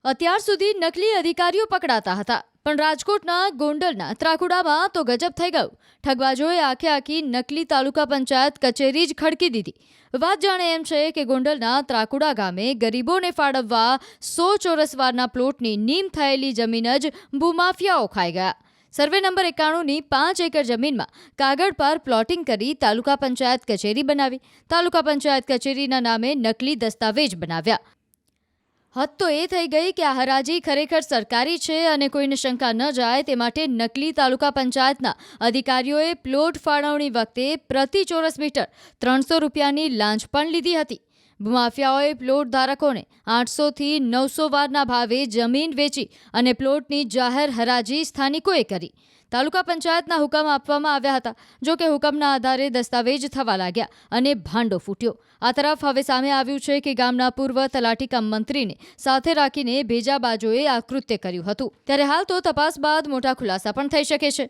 અત્યાર સુધી નકલી અધિકારીઓ પકડાતા હતા, પણ રાજકોટના ગોંડલના ત્રાકુડામાં તો ગજબ થઈ ગયું. ઠગબાજોએ આખી નકલી તાલુકા પંચાયત કચેરી જ ખડકી દીધી. વાત જાણે એમ છે કે ગોંડલના ત્રાકુડા ગામે ગરીબોને ફાળવવા 100 ચોરસવારના પ્લોટની નીમ થયેલી જમીન જ ભૂમાફિયાઓ ખાઈ ગયા. સર્વે નંબર 91ની 5 એકર જમીનમાં કાગળ પર પ્લોટિંગ કરી તાલુકા પંચાયત કચેરી બનાવી. તાલુકા પંચાયત કચેરીના નામે નકલી દસ્તાવેજ બનાવ્યા. હદ તો એ થઈ ગઈ કે આ હરાજી ખરેખર સરકારી છે અને કોઈને શંકા ન જાય તે માટે નકલી તાલુકા પંચાયતના અધિકારીઓએ પ્લોટ ફાળવણી વખતે પ્રતિ ચોરસ મીટર 300 રૂપિયાની લાંચ પણ લીધી હતી. ભૂમાફિયાઓએ પ્લોટ ધારકોને 800થી 900 વારના ભાવે જમીન વેચી અને પ્લોટની જાહેર હરાજી સ્થાનિકોએ કરી. તાલુકા પંચાયતના હુકમ આપવામાં આવ્યા હતા. જો કે હુકમના આધારે દસ્તાવેજ થવા લાગ્યા અને ભાંડો ફૂટ્યો. આ તરફ હવે સામે આવ્યું છે કે ગામના પૂર્વ તલાટી કમ મંત્રીને સાથે રાખીને ભેજાબાજોએ આ કૃત્ય કર્યું હતું. ત્યારે હાલ તો તપાસ બાદ મોટા ખુલાસા પણ થઈ શકે છે.